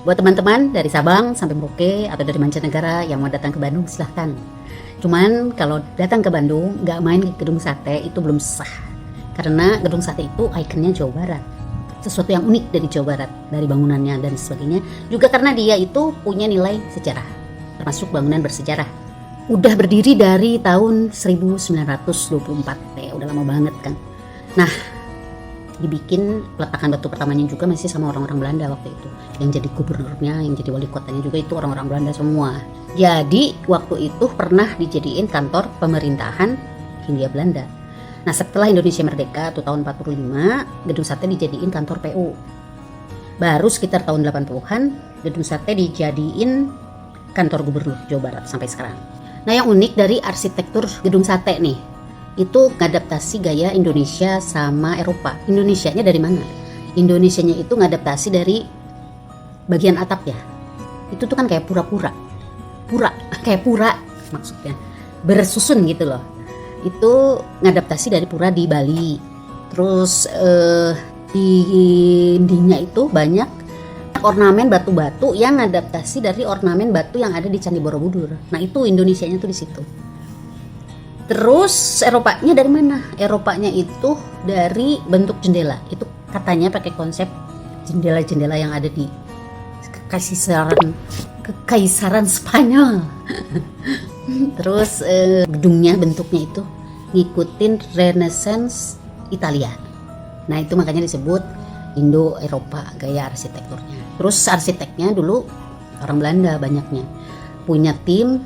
Buat teman-teman dari Sabang sampai Merauke atau dari mancanegara yang mau datang ke Bandung, silahkan. Cuman kalau datang ke Bandung nggak main ke gedung sate itu belum sah, karena gedung sate itu ikonnya Jawa Barat, sesuatu yang unik dari Jawa Barat, dari bangunannya dan sebagainya. Juga karena dia itu punya nilai sejarah, termasuk bangunan bersejarah. Udah berdiri dari tahun 1924, udah lama banget kan. Nah, dibikin peletakan batu pertamanya juga masih sama orang-orang Belanda waktu itu. Yang jadi gubernurnya, yang jadi wali kotanya juga itu orang-orang Belanda semua. Jadi waktu itu pernah dijadiin kantor pemerintahan Hindia Belanda. Nah, setelah Indonesia merdeka tuh tahun 45, gedung sate dijadiin kantor PU. Baru sekitar tahun 80-an gedung sate dijadiin kantor gubernur Jawa Barat sampai sekarang. Nah, yang unik dari arsitektur gedung sate nih, itu ngadaptasi gaya Indonesia sama Eropa. Indonesianya dari mana? Indonesianya itu ngadaptasi dari bagian atap ya. Itu tuh kan kayak pura-pura. Kayak pura maksudnya. Bersusun gitu loh. Itu ngadaptasi dari pura di Bali. Terus di dindingnya itu banyak ornamen batu-batu yang ngadaptasi dari ornamen batu yang ada di Candi Borobudur. Nah, itu Indonesianya tuh di situ. Terus Eropanya dari mana? Eropanya itu dari bentuk jendela. Itu katanya pakai konsep jendela-jendela yang ada di Kekaisaran Spanyol. Terus gedungnya bentuknya itu ngikutin Renaissance Italia. Nah, itu makanya disebut Indo-Eropa gaya arsitekturnya. Terus arsiteknya dulu orang Belanda banyaknya. Punya tim,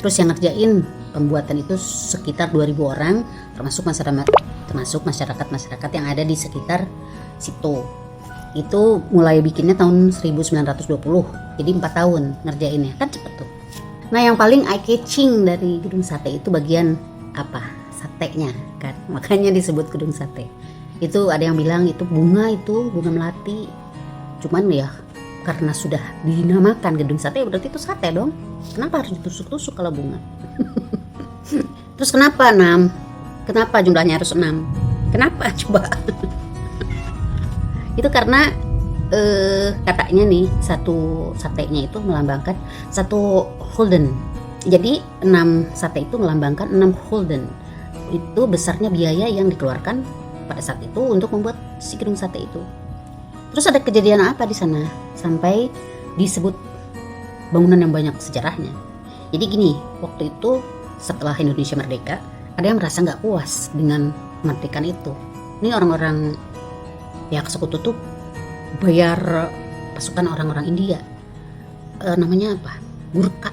terus yang ngerjain pembuatan itu sekitar 2000 orang, termasuk masyarakat yang ada di sekitar situ. Itu mulai bikinnya tahun 1920, jadi 4 tahun ngerjainnya, kan cepet tuh. Nah, yang paling eye catching dari gedung sate itu bagian apa? Satenya kan, makanya disebut gedung sate. Itu ada yang bilang itu bunga melati. Cuman ya karena sudah dinamakan gedung sate berarti itu sate dong. Kenapa harus ditusuk-tusuk kalau bunga? Terus kenapa 6? Kenapa jumlahnya harus 6? Kenapa coba? Itu karena katanya nih satu satenya itu melambangkan satu gulden. Jadi 6 sate itu melambangkan 6 gulden. Itu besarnya biaya yang dikeluarkan pada saat itu untuk membuat si gedung sate itu. Terus ada kejadian apa di sana sampai disebut bangunan yang banyak sejarahnya? Jadi gini, waktu itu setelah Indonesia merdeka, ada yang merasa nggak puas dengan kemerdekaan itu. Ini orang-orang pihak sekutu tuh bayar pasukan orang-orang India, namanya apa? Gurkha.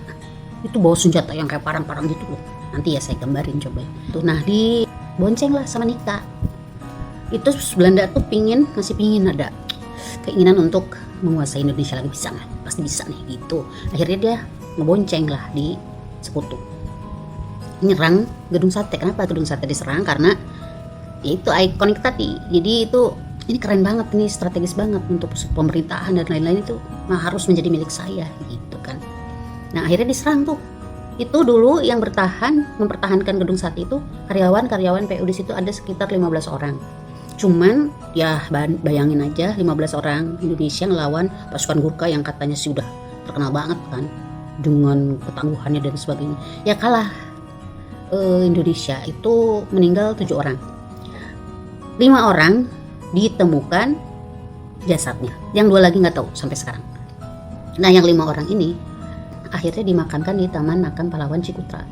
Itu bawa senjata yang kayak parang-parang gitu loh. Nanti ya saya gambarin coba. Tuh, nah dibonceng lah sama Nika. Itu Belanda tuh masih pingin ada keinginan untuk menguasai Indonesia lagi, bisa nggak? Pasti bisa nih gitu. Akhirnya dia ngebonceng lah di sekutu, nyerang gedung sate. Kenapa gedung sate diserang? Karena ya itu ikonik tadi. Jadi itu ini keren banget, ini strategis banget untuk pemerintahan dan lain-lain itu. Nah, harus menjadi milik saya gitu kan. Nah, akhirnya diserang tuh. Itu dulu yang mempertahankan gedung sate itu karyawan PU di situ ada sekitar 15 orang. Cuman ya bayangin aja 15 orang Indonesia ngelawan pasukan Gurkha yang katanya sih udah terkenal banget kan dengan ketangguhannya dan sebagainya. Ya kalah. Indonesia itu meninggal 7 orang. 5 orang ditemukan jasadnya. Yang 2 lagi nggak tahu sampai sekarang. Nah, yang 5 orang ini akhirnya dimakamkan di Taman Makam Pahlawan Cikutra.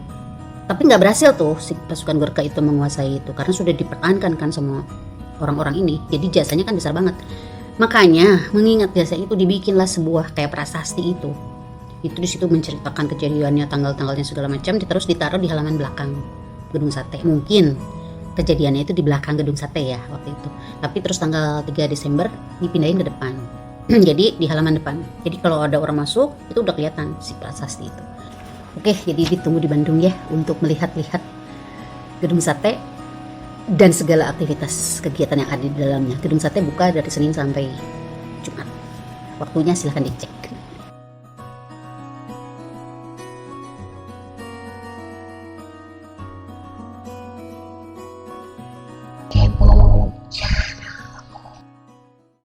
Tapi nggak berhasil tuh si pasukan Gurkha itu menguasai itu karena sudah dipertahankan kan sama orang-orang ini. Jadi jasanya kan besar banget. Makanya mengingat jasa itu dibikinlah sebuah kayak prasasti itu. Itu di situ menceritakan kejadiannya, tanggal-tanggalnya segala macam, terus ditaruh di halaman belakang gedung sate. Mungkin kejadiannya itu di belakang gedung sate ya waktu itu. Tapi terus tanggal 3 Desember dipindahin ke depan. Jadi di halaman depan. Jadi kalau ada orang masuk itu udah kelihatan si prasasti itu. Oke, jadi ditunggu di Bandung ya untuk melihat-lihat gedung sate dan segala aktivitas kegiatan yang ada di dalamnya. Gedung sate buka dari Senin sampai Jumat. Waktunya silahkan dicek.